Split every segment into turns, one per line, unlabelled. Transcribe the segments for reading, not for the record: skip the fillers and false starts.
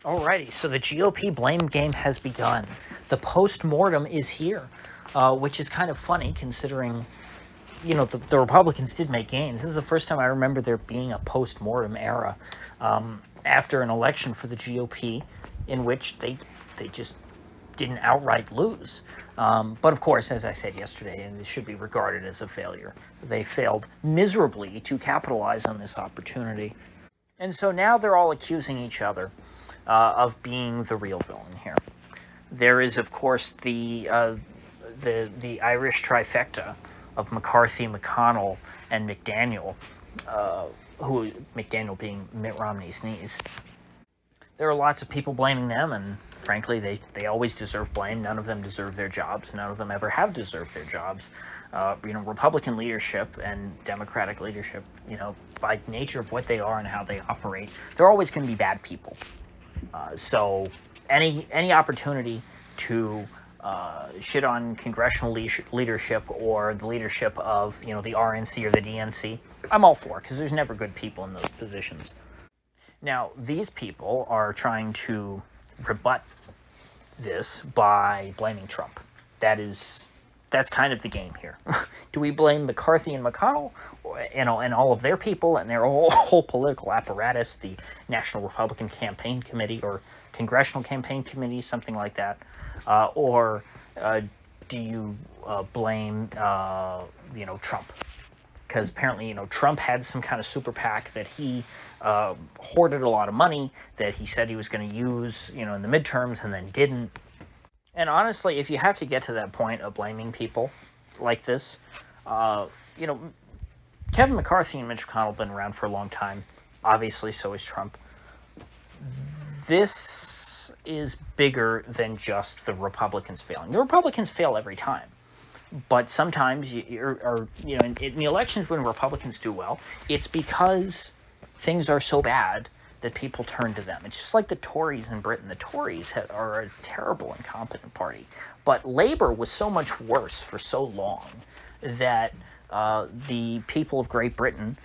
Alrighty, so the GOP blame game has begun. The post-mortem is here, which is kind of funny considering, the Republicans did make gains. This is the first time I remember there being a post-mortem era after an election for the GOP in which they just didn't outright lose. But of course, as I said yesterday, and this should be regarded as a failure, they failed miserably to capitalize on this opportunity. And so now they're all accusing each other of being the real villain here. There is, of course, the Irish trifecta of McCarthy, McConnell, and McDaniel, who McDaniel being Mitt Romney's niece. There are lots of people blaming them, and frankly, they always deserve blame. None of them deserve their jobs. None of them ever have deserved their jobs. Republican leadership and Democratic leadership, by nature of what they are and how they operate, they're always going to be bad people. So any opportunity to shit on congressional leadership or the leadership of the RNC or the DNC, I'm all for, because there's never good people in those positions. Now, these people are trying to rebut this by blaming Trump. That's kind of the game here. Do we blame McCarthy and McConnell, and all of their people and their whole political apparatus, the National Republican Campaign Committee or Congressional Campaign Committee, something like that, or do you blame Trump? Because apparently Trump had some kind of super PAC that he hoarded a lot of money that he said he was going to use in the midterms and then didn't. And honestly, if you have to get to that point of blaming people like this, Kevin McCarthy and Mitch McConnell have been around for a long time. Obviously, so is Trump. This is bigger than just the Republicans failing. The Republicans fail every time. But sometimes, in the elections when Republicans do well, it's because things are so bad that people turn to them. It's just like the Tories in Britain. The Tories are a terrible, incompetent party. But Labour was so much worse for so long that the people of Great Britain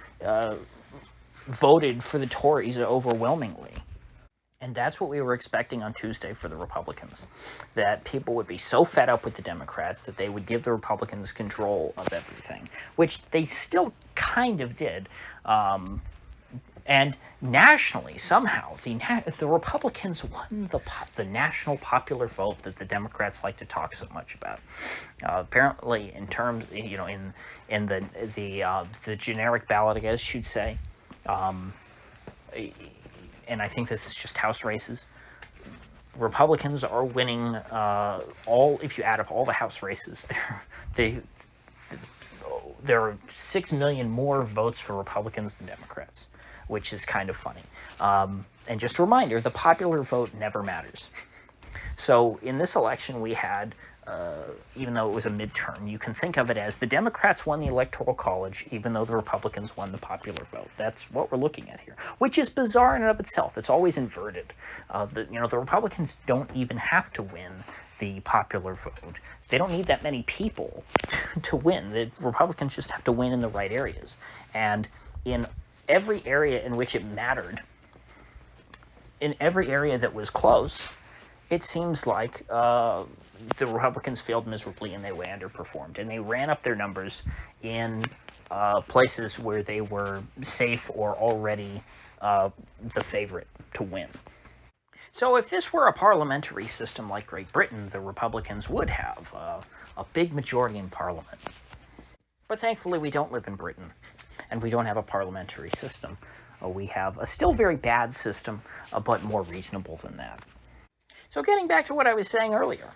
voted for the Tories overwhelmingly. And that's what we were expecting on Tuesday for the Republicans, that people would be so fed up with the Democrats that they would give the Republicans control of everything, which they still kind of did. And nationally, somehow, the Republicans won the national popular vote that the Democrats like to talk so much about. Apparently, in terms, in the generic ballot, I guess you'd say, and I think this is just House races, Republicans are winning if you add up all the House races, there are 6 million more votes for Republicans than Democrats, which is kind of funny. And just a reminder, the popular vote never matters. So in this election, we had, even though it was a midterm, you can think of it as the Democrats won the Electoral College, even though the Republicans won the popular vote. That's what we're looking at here, which is bizarre in and of itself. It's always inverted. The Republicans don't even have to win the popular vote. They don't need that many people to win. The Republicans just have to win in the right areas. And in every area in which it mattered, in every area that was close, it seems like the Republicans failed miserably and they way underperformed. And they ran up their numbers in places where they were safe or already the favorite to win. So if this were a parliamentary system like Great Britain, the Republicans would have a big majority in Parliament. But thankfully, we don't live in Britain, and we don't have a parliamentary system. We have a still very bad system, but more reasonable than that. So getting back to what I was saying earlier,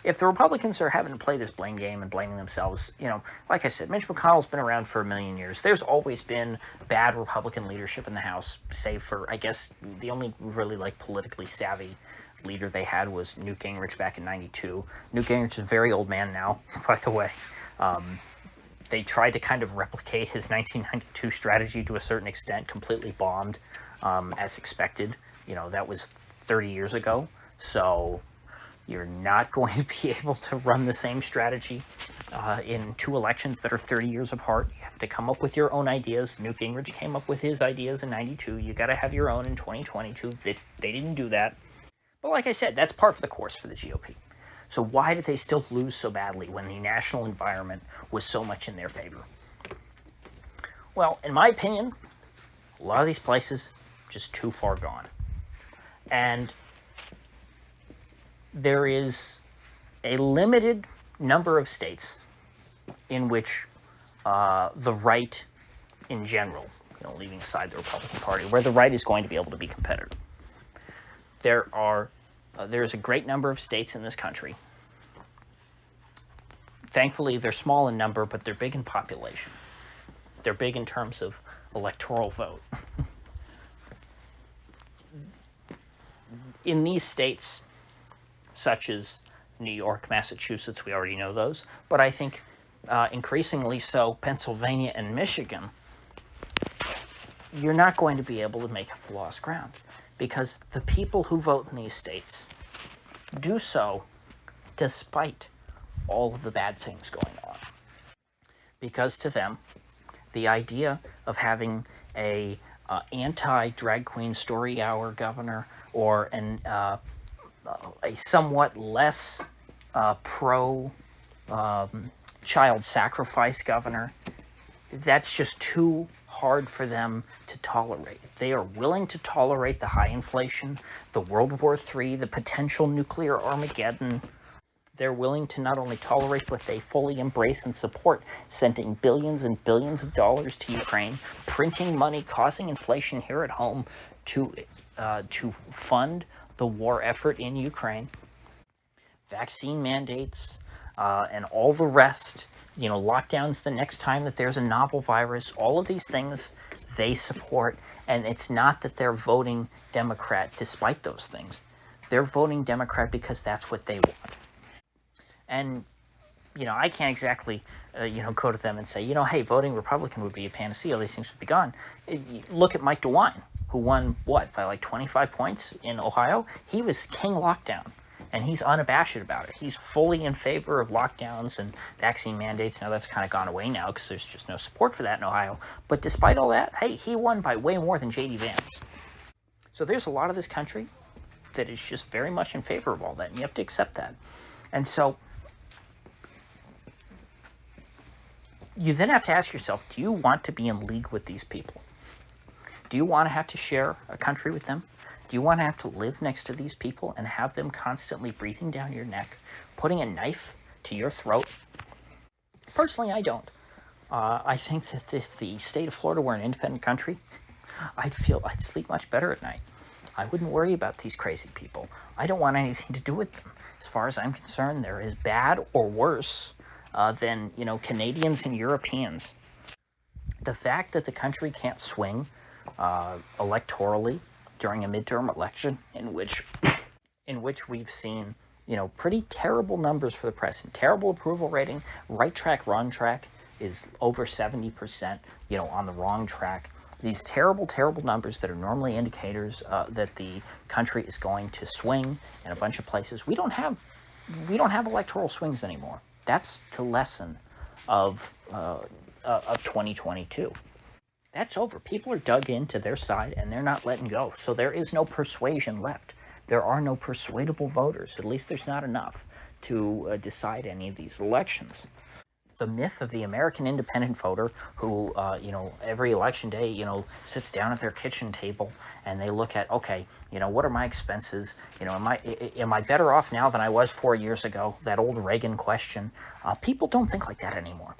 if the Republicans are having to play this blame game and blaming themselves, like I said, Mitch McConnell's been around for a million years. There's always been bad Republican leadership in the House, save for, I guess, the only really, politically savvy leader they had was Newt Gingrich back in '92. Newt Gingrich is a very old man now, by the way. They tried to kind of replicate his 1992 strategy to a certain extent, completely bombed, as expected. That was 30 years ago. So You're not going to be able to run the same strategy in two elections that are 30 years apart. You have to come up with your own ideas. Newt Gingrich came up with his ideas in 92. You got to have your own in 2022. They didn't do that. But like I said, that's part of the course for the GOP. So why did they still lose so badly when the national environment was so much in their favor? Well, in my opinion, a lot of these places just too far gone. And there is a limited number of states in which the right in general, leaving aside the Republican Party, where the right is going to be able to be competitive. There's a great number of states in this country. Thankfully, they're small in number, but they're big in population. They're big in terms of electoral vote. In these states, such as New York, Massachusetts, we already know those, but I think increasingly so Pennsylvania and Michigan, you're not going to be able to make up the lost ground, because the people who vote in these states do so despite all of the bad things going on. Because to them, the idea of having a anti-drag queen story hour governor or a somewhat less pro child sacrifice governor, that's just too hard for them to tolerate. They are willing to tolerate the high inflation, the World War III, the potential nuclear Armageddon. They're willing to not only tolerate, but they fully embrace and support sending billions and billions of dollars to Ukraine, printing money, causing inflation here at home to fund the war effort in Ukraine, vaccine mandates, and all the rest, lockdowns the next time that there's a novel virus, all of these things they support. And it's not that they're voting Democrat despite those things. They're voting Democrat because that's what they want. And, I can't exactly, go to them and say, hey, voting Republican would be a panacea. All these things would be gone. Look at Mike DeWine, who won, by like 25 points in Ohio? He was king lockdown, and he's unabashed about it. He's fully in favor of lockdowns and vaccine mandates. Now, that's kind of gone away now because there's just no support for that in Ohio. But despite all that, hey, he won by way more than J.D. Vance. So there's a lot of this country that is just very much in favor of all that, and you have to accept that. And so you then have to ask yourself, do you want to be in league with these people? Do you want to have to share a country with them? Do you want to have to live next to these people and have them constantly breathing down your neck, putting a knife to your throat? Personally, I don't. I think that if the state of Florida were an independent country, I'd sleep much better at night. I wouldn't worry about these crazy people. I don't want anything to do with them. As far as I'm concerned, they're as bad or worse than, Canadians and Europeans. The fact that the country can't swing electorally during a midterm election in which we've seen, pretty terrible numbers for the president, terrible approval rating, right track, wrong track is over 70%, on the wrong track. These terrible, terrible numbers that are normally indicators that the country is going to swing in a bunch of places. We don't have electoral swings anymore. That's the lesson of 2022. That's over. People are dug into their side, and they're not letting go. So there is no persuasion left. There are no persuadable voters. At least there's not enough to decide any of these elections. The myth of the American independent voter who, every election day, sits down at their kitchen table and they look at, okay, what are my expenses? Am I better off now than I was 4 years ago? That old Reagan question. People don't think like that anymore.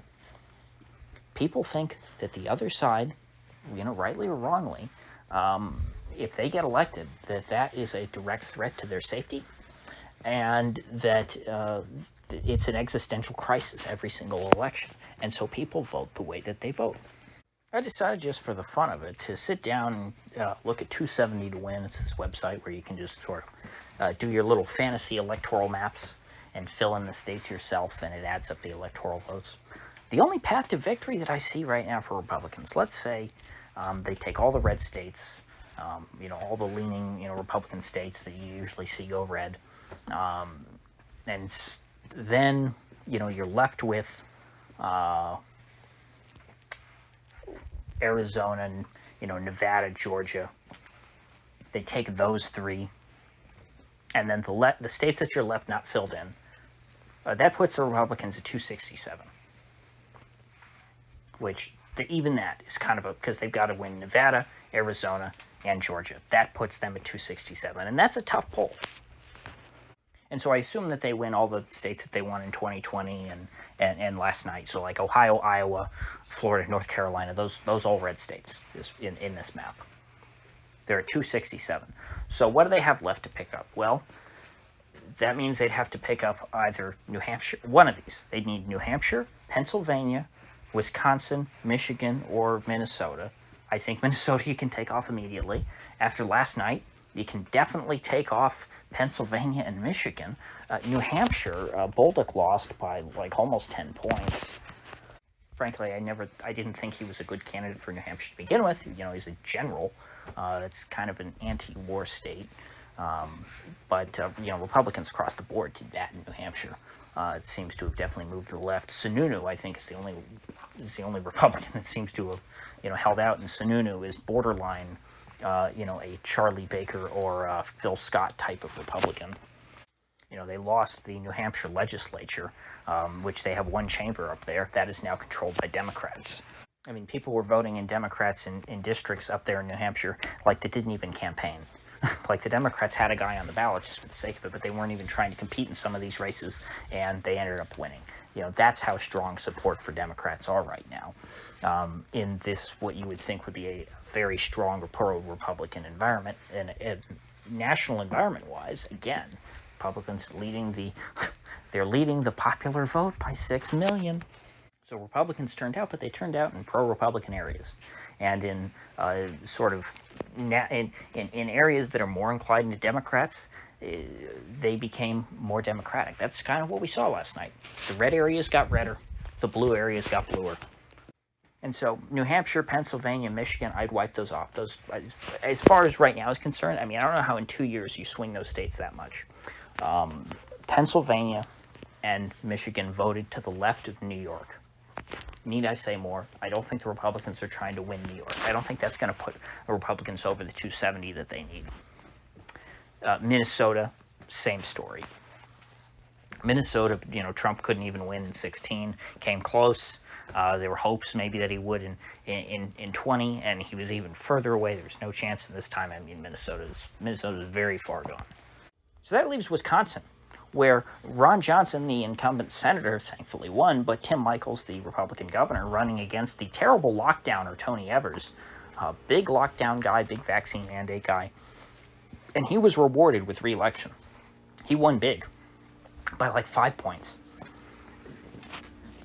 People think that the other side, rightly or wrongly, if they get elected, that is a direct threat to their safety, and that it's an existential crisis every single election. And so people vote the way that they vote. I decided just for the fun of it to sit down and look at 270 to Win. It's this website where you can just sort of do your little fantasy electoral maps and fill in the states yourself, and it adds up the electoral votes. The only path to victory that I see right now for Republicans, let's say they take all the red states, all the leaning, Republican states that you usually see go red, And then, you're left with Arizona and, Nevada, Georgia. They take those three. And then the states that you're left not filled in, that puts the Republicans at 267. Which, even that is kind of because they've got to win Nevada, Arizona, and Georgia. That puts them at 267. And that's a tough poll. And so I assume that they win all the states that they won in 2020 and last night. So like Ohio, Iowa, Florida, North Carolina, those all red states in this map. They're at 267. So what do they have left to pick up? Well, that means they'd have to pick up either New Hampshire, one of these. They'd need New Hampshire, Pennsylvania, Wisconsin, Michigan, or Minnesota. I think Minnesota you can take off immediately. After last night, you can definitely take off Pennsylvania and Michigan. New Hampshire, Bolduc lost by like almost 10 points. Frankly, I didn't think he was a good candidate for New Hampshire to begin with. He's a general. It's kind of an anti-war state. But Republicans across the board did that in New Hampshire. It seems to have definitely moved to the left. Sununu, I think, is the only Republican that seems to have, held out. And Sununu is borderline, a Charlie Baker or Phil Scott type of Republican. They lost the New Hampshire legislature, which they have one chamber up there. That is now controlled by Democrats. I mean, people were voting in Democrats in districts up there in New Hampshire like they didn't even campaign. Like the Democrats had a guy on the ballot just for the sake of it, but they weren't even trying to compete in some of these races, and they ended up winning. That's how strong support for Democrats are right now. In this, what you would think would be a very strong pro-Republican environment, and national environment-wise, again, Republicans leading the popular vote by 6 million. So Republicans turned out, but they turned out in pro-Republican areas. And in in areas that are more inclined to Democrats, they became more Democratic. That's kind of what we saw last night. The red areas got redder, the blue areas got bluer. And so New Hampshire, Pennsylvania, Michigan, I'd wipe those off. Those, as far as right now is concerned, I mean, I don't know how in 2 years you swing those states that much. Pennsylvania and Michigan voted to the left of New York. Need I say more? I don't think the Republicans are trying to win New York. I don't think that's going to put the Republicans over the 270 that they need. Minnesota, same story. Minnesota, Trump couldn't even win in 16, came close. There were hopes maybe that he would in 20, and he was even further away. There's no chance in this time. I mean, Minnesota's very far gone. So that leaves Wisconsin, where Ron Johnson, the incumbent senator, thankfully won, but Tim Michels, the Republican governor, running against the terrible lockdowner Tony Evers, a big lockdown guy, big vaccine mandate guy, and he was rewarded with re-election. He won big by like 5 points.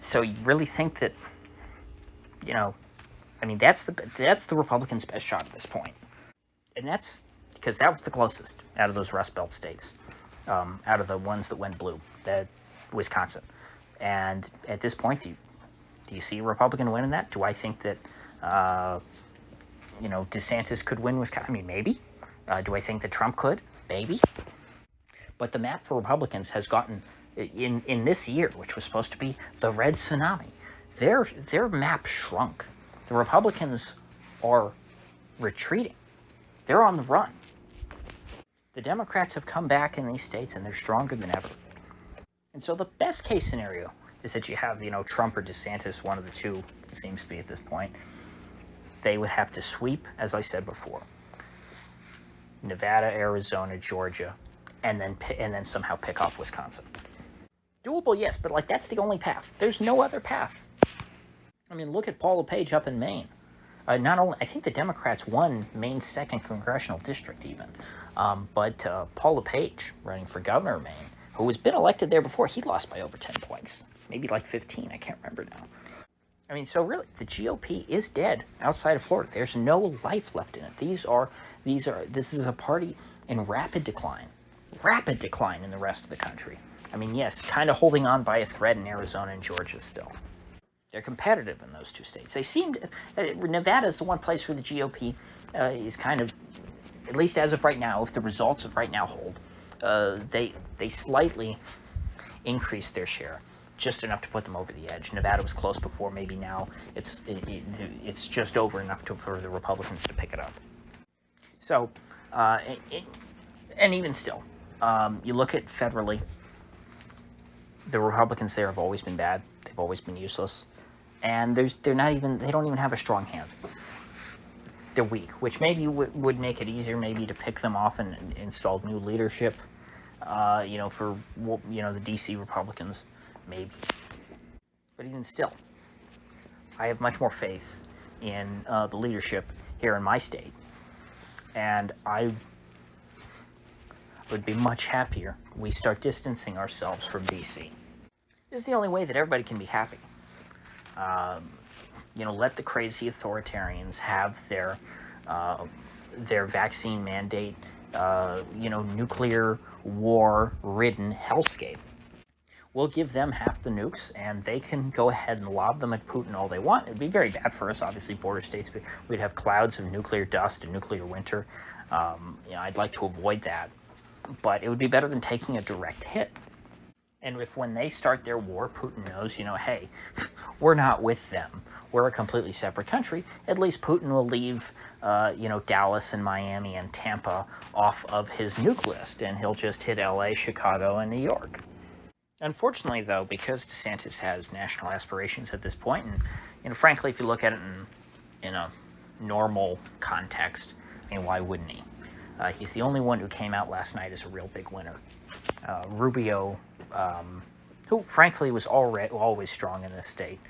So you really think that, I mean, that's the Republicans' best shot at this point. And that's because that was the closest out of those Rust Belt states, out of the ones that went blue, that Wisconsin. And at this point, do you see a Republican winning that? Do I think that, DeSantis could win Wisconsin? I mean, maybe. Do I think that Trump could? Maybe. But the map for Republicans has gotten, in this year, which was supposed to be the red tsunami, their map shrunk. The Republicans are retreating. They're on the run. The Democrats have come back in these states, and they're stronger than ever. And so the best case scenario is that you have, Trump or DeSantis, one of the two, it seems to be at this point. They would have to sweep, as I said before, Nevada, Arizona, Georgia, and then somehow pick off Wisconsin. Doable, yes, but that's the only path. There's no other path. I mean, look at Paul LePage up in Maine. Not only, I think the Democrats won Maine's 2nd congressional district even, but Paul LePage, running for governor of Maine, who has been elected there before, he lost by over 10 points, maybe like 15, I can't remember now. I mean, so really, the GOP is dead outside of Florida. There's no life left in it. This is a party in rapid decline in the rest of the country. I mean, yes, kind of holding on by a thread in Arizona and Georgia still. They're competitive in those two states. They seem to, Nevada is the one place where the GOP is kind of, at least as of right now, if the results of right now hold, they slightly increased their share just enough to put them over the edge. Nevada was close before. Maybe now it's just over enough for the Republicans to pick it up. So, and even still, you look at federally, the Republicans there have always been bad. They've always been useless, and they don't even have a strong hand. They're weak, which maybe would make it easier maybe to pick them off and install new leadership, for, the D.C. Republicans, maybe. But even still, I have much more faith in the leadership here in my state, and I would be much happier we start distancing ourselves from D.C. This is the only way that everybody can be happy. Let the crazy authoritarians have their vaccine mandate, nuclear war-ridden hellscape. We'll give them half the nukes, and they can go ahead and lob them at Putin all they want. It'd be very bad for us, obviously, border states. We'd have clouds of nuclear dust and nuclear winter. I'd like to avoid that, but it would be better than taking a direct hit. And if when they start their war, Putin knows, hey, we're not with them. We're a completely separate country. At least Putin will leave, Dallas and Miami and Tampa off of his nuke list, and he'll just hit L.A., Chicago, and New York. Unfortunately, though, because DeSantis has national aspirations at this point, and frankly, if you look at it in a normal context, why wouldn't he? He's the only one who came out last night as a real big winner. Rubio, who frankly was always strong in this state,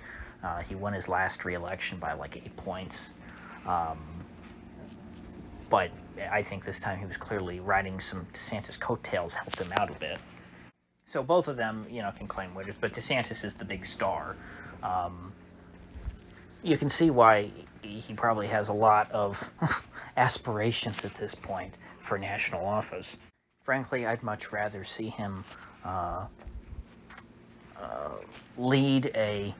he won his last re-election by like 8 points. But I think this time he was clearly riding some DeSantis coattails, helped him out a bit. So both of them, can claim winners, but DeSantis is the big star. You can see why he probably has a lot of aspirations at this point for national office. Frankly, I'd much rather see him lead a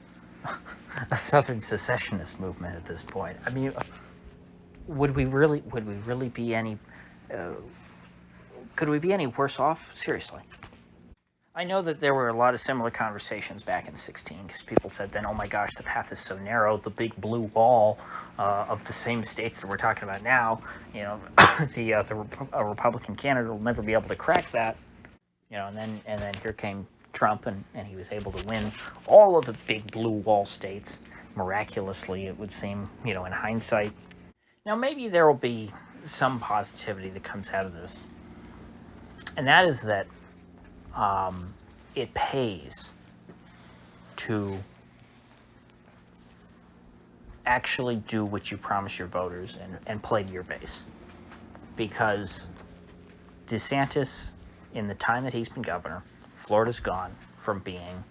Southern secessionist movement at this point. Would we really be any? Could we be any worse off? Seriously. I know that there were a lot of similar conversations back in 2016, because people said then, oh my gosh, the path is so narrow, the big blue wall of the same states that we're talking about now, a Republican candidate will never be able to crack that, and then here came Trump, and he was able to win all of the big blue wall states, miraculously, it would seem, in hindsight. Now, maybe there will be some positivity that comes out of this, and that is that it pays to actually do what you promise your voters and play to your base. Because DeSantis, in the time that he's been governor, Florida's gone from being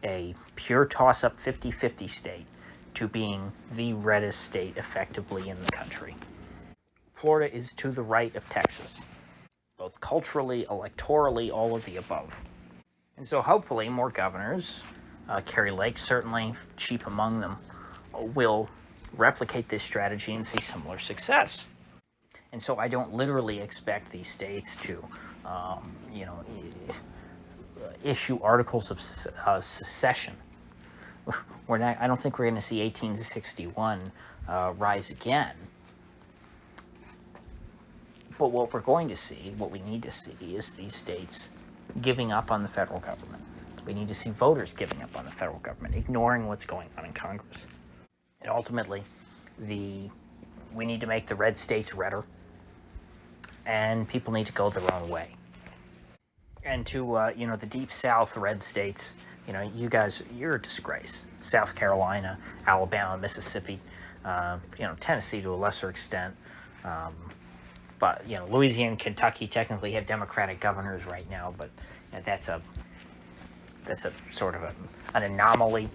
a pure toss-up 50-50 state to being the reddest state effectively in the country. Florida is to the right of Texas, both culturally, electorally, all of the above. And so hopefully more governors, Kerry Lake certainly chief among them, will replicate this strategy and see similar success. And so I don't literally expect these states to, issue articles of secession. I don't think we're going to see 1861 rise again. But what we're going to see, what we need to see, is these states giving up on the federal government. We need to see voters giving up on the federal government, ignoring what's going on in Congress. And ultimately, we need to make the red states redder, and people need to go their own way. And to, the deep South red states, you guys, you're a disgrace. South Carolina, Alabama, Mississippi, Tennessee to a lesser extent. But, Louisiana and Kentucky technically have Democratic governors right now, but that's a sort of an anomaly.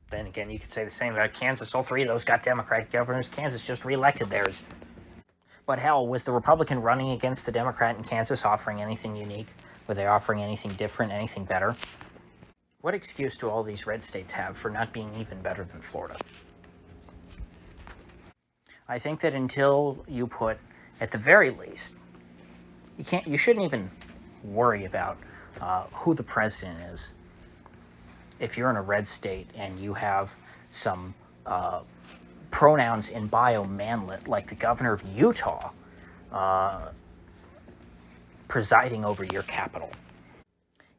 Then again, you could say the same about Kansas. All three of those got Democratic governors. Kansas just reelected theirs. But hell, was the Republican running against the Democrat in Kansas offering anything unique? Were they offering anything different, anything better? What excuse do all these red states have for not being even better than Florida? I think that until you put, at the very least, you shouldn't even worry about who the president is. If you're in a red state and you have some pronouns in bio manlet, like the governor of Utah presiding over your capital.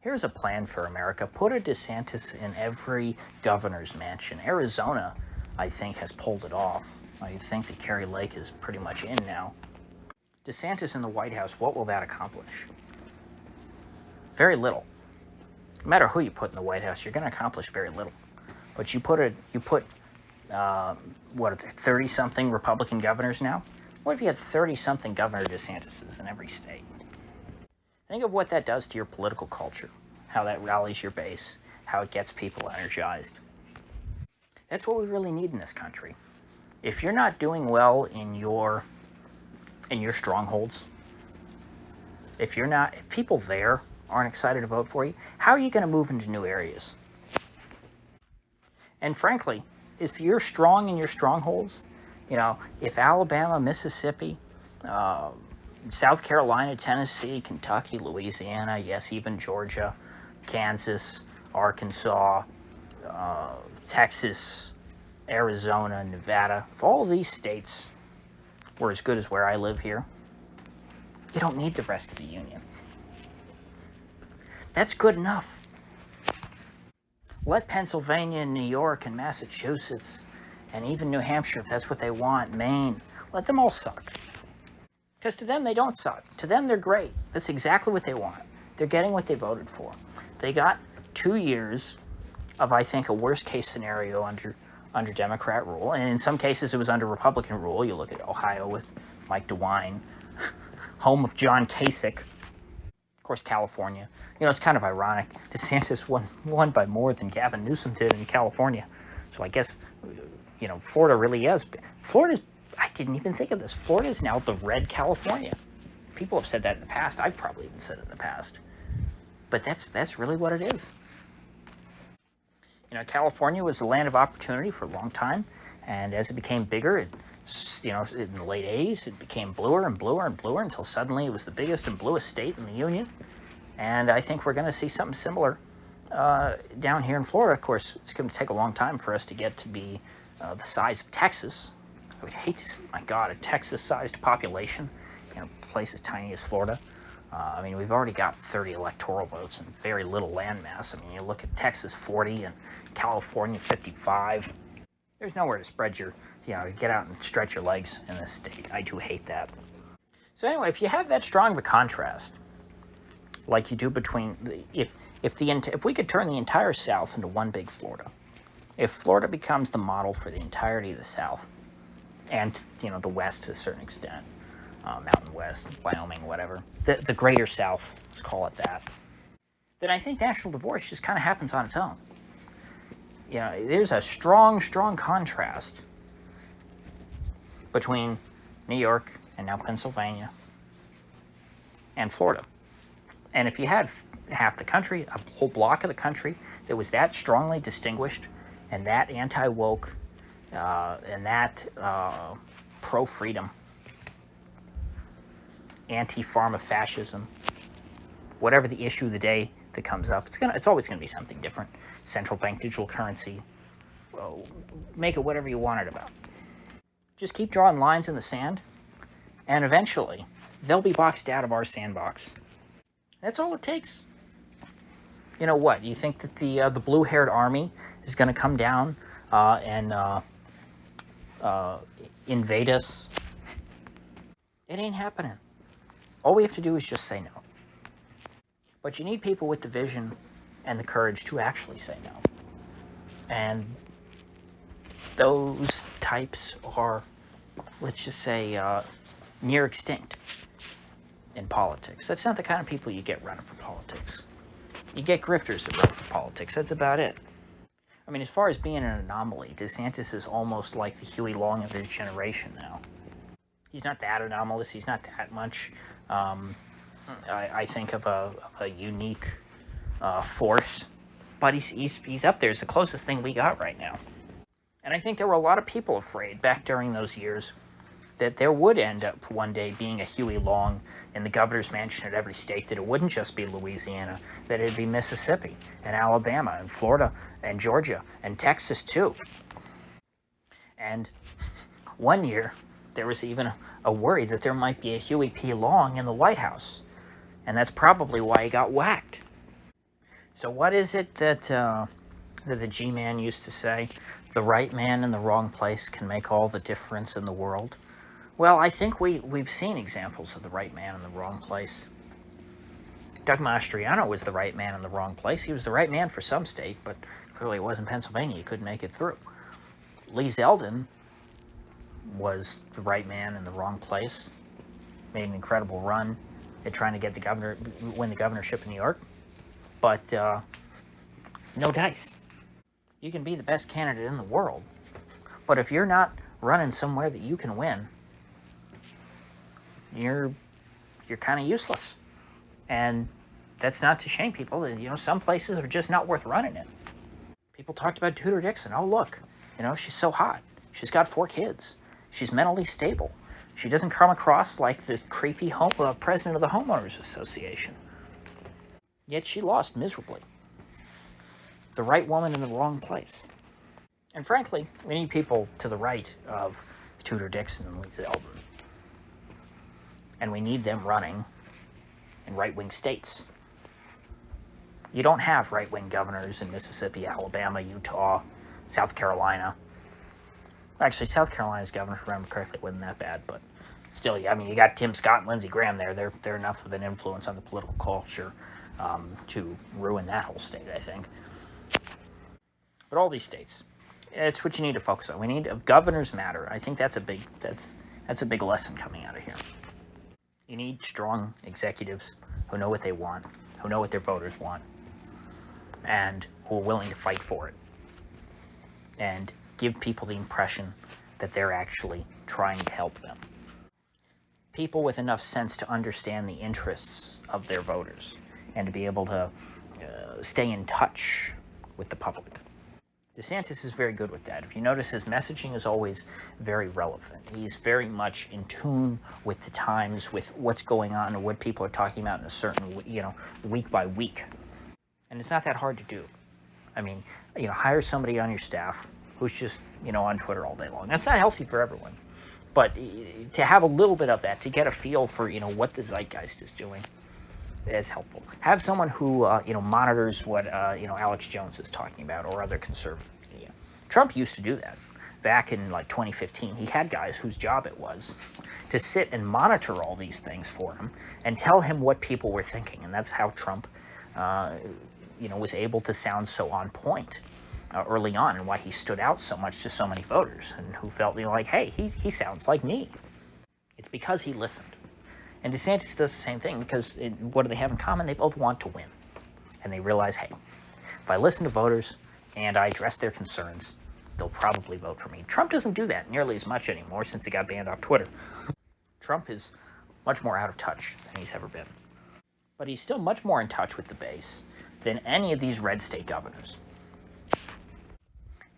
Here's a plan for America. Put a DeSantis in every governor's mansion. Arizona, I think, has pulled it off. I think that Kari Lake is pretty much in now. DeSantis in the White House, what will that accomplish? Very little. No matter who you put in the White House, you're going to accomplish very little. But you put what are there, 30-something Republican governors now? What if you had 30-something Governor DeSantises in every state? Think of what that does to your political culture, how that rallies your base, how it gets people energized. That's what we really need in this country. If you're not doing well in your strongholds, if people there aren't excited to vote for you, how are you going to move into new areas? And frankly, if you're strong in your strongholds, if Alabama, Mississippi, South Carolina, Tennessee, Kentucky, Louisiana, yes, even Georgia, Kansas, Arkansas, Texas, Arizona, Nevada, if all of these states were as good as where I live here, you don't need the rest of the union. That's good enough. Let Pennsylvania and New York and Massachusetts and even New Hampshire, if that's what they want, Maine, let them all suck. Because to them, they don't suck. To them, they're great. That's exactly what they want. They're getting what they voted for. They got 2 years of, I think, a worst-case scenario under Democrat rule. And in some cases, it was under Republican rule. You look at Ohio with Mike DeWine, home of John Kasich. Of course, California. It's kind of ironic. DeSantis won by more than Gavin Newsom did in California. So I guess, Florida really is. I didn't even think of this. Florida is now the red California. People have said that in the past. I've probably even said it in the past. But that's really what it is. California was a land of opportunity for a long time. And as it became bigger, in the late 80s, it became bluer and bluer and bluer until suddenly it was the biggest and bluest state in the union. And I think we're going to see something similar down here in Florida. Of course, it's going to take a long time for us to get to be the size of Texas. I would hate to see, my God, a Texas-sized population in a place as tiny as Florida. We've already got 30 electoral votes and very little land mass. You look at Texas, 40, and California, 55. There's nowhere to spread get out and stretch your legs in this state. I do hate that. So anyway, if you have that strong of a contrast, like you do between, if we could turn the entire South into one big Florida, if Florida becomes the model for the entirety of the South, and, the West to a certain extent, Mountain West, Wyoming, whatever, the greater South, let's call it that, then I think national divorce just kind of happens on its own. There's a strong, strong contrast between New York and now Pennsylvania and Florida. And if you had half the country, a whole block of the country that was that strongly distinguished and that anti-woke and that pro-freedom, anti-pharma-fascism, whatever the issue of the day that comes up, it's always going to be something different. Central bank digital currency, make it whatever you want it about. Just keep drawing lines in the sand, and eventually they'll be boxed out of our sandbox. That's all it takes. What? You think that the blue-haired army is going to come down and invade us? It ain't happening. All we have to do is just say no. But you need people with the vision and the courage to actually say no. And those types are, let's just say, near extinct in politics. That's not the kind of people you get running for politics. You get grifters that run for politics. That's about it. As far as being an anomaly, DeSantis is almost like the Huey Long of his generation now. He's not that anomalous. He's not that much, I think, of a unique force. But he's up there. It's the closest thing we got right now. And I think there were a lot of people afraid back during those years that there would end up one day being a Huey Long in the governor's mansion at every state, that it wouldn't just be Louisiana, that it'd be Mississippi and Alabama and Florida and Georgia and Texas too. And one year, there was even a worry that there might be a Huey P. Long in the White House. And that's probably why he got whacked. So what is it that the G-Man used to say? The right man in the wrong place can make all the difference in the world. Well, I think we've seen examples of the right man in the wrong place. Doug Mastriano was the right man in the wrong place. He was the right man for some state, but clearly it wasn't Pennsylvania. He couldn't make it through. Lee Zeldin was the right man in the wrong place. Made an incredible run at trying to get win the governorship in New York. But no dice. You can be the best candidate in the world, but if you're not running somewhere that you can win, you're kind of useless. And that's not to shame people. You know, some places are just not worth running in. People talked about Tudor Dixon. Oh, look, you know, she's so hot. She's got 4 kids. She's mentally stable. She doesn't come across like this creepy president of the Homeowners Association. Yet she lost miserably. The right woman in the wrong place. And frankly, we need people to the right of Tudor Dixon and Lee Zeldin. And we need them running in right-wing states. You don't have right-wing governors in Mississippi, Alabama, Utah, South Carolina. Actually, South Carolina's governor, if I remember correctly, wasn't that bad, but still, I mean, you got Tim Scott and Lindsey Graham there. They're enough of an influence on the political culture to ruin that whole state, I think. But all these states, it's what you need to focus on. We need governors matter. I think that's a big lesson coming out of here. You need strong executives who know what they want, who know what their voters want, and who are willing to fight for it, and give people the impression that they're actually trying to help them. People with enough sense to understand the interests of their voters and to be able to stay in touch with the public. DeSantis is very good with that. If you notice, his messaging is always very relevant. He's very much in tune with the times, with what's going on and what people are talking about in a certain, week by week. And it's not that hard to do. I mean, hire somebody on your staff who's just, on Twitter all day long. That's not healthy for everyone. But to have a little bit of that, to get a feel for, what the zeitgeist is doing, is helpful. Have someone who, monitors what, Alex Jones is talking about, or other conservative media. Trump used to do that. Back in, 2015, he had guys whose job it was to sit and monitor all these things for him and tell him what people were thinking. And that's how Trump, was able to sound so on point early on, and why he stood out so much to so many voters and who felt, like, hey, he sounds like me. It's because he listened. And DeSantis does the same thing, because what do they have in common? They both want to win. And they realize, hey, if I listen to voters and I address their concerns, they'll probably vote for me. Trump doesn't do that nearly as much anymore since he got banned off Twitter. Trump is much more out of touch than he's ever been. But he's still much more in touch with the base than any of these red state governors.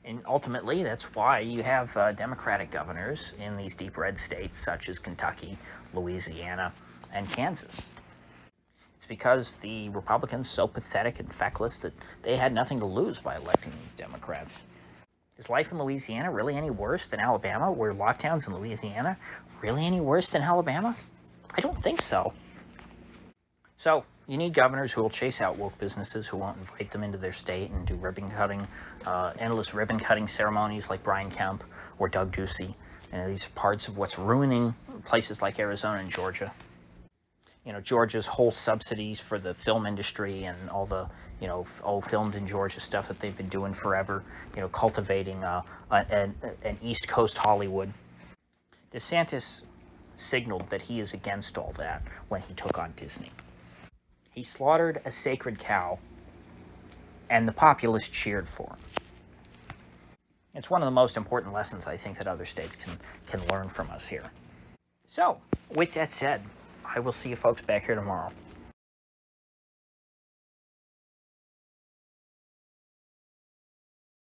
And ultimately, that's why you have Democratic governors in these deep red states such as Kentucky, Louisiana, and Kansas. It's because the Republicans so pathetic and feckless that they had nothing to lose by electing these Democrats. Is life in Louisiana really any worse than Alabama? Were lockdowns in Louisiana really any worse than Alabama? I don't think so. So you need governors who will chase out woke businesses, who won't invite them into their state and do endless ribbon cutting ceremonies like Brian Kemp or Doug Ducey. These are parts of what's ruining places like Arizona and Georgia. Georgia's whole subsidies for the film industry and all the, filmed in Georgia stuff that they've been doing forever, cultivating an East Coast Hollywood. DeSantis signaled that he is against all that when he took on Disney. He slaughtered a sacred cow, and the populace cheered for him. It's one of the most important lessons, I think, that other states can learn from us here. So, with that said, I will see you folks back here tomorrow.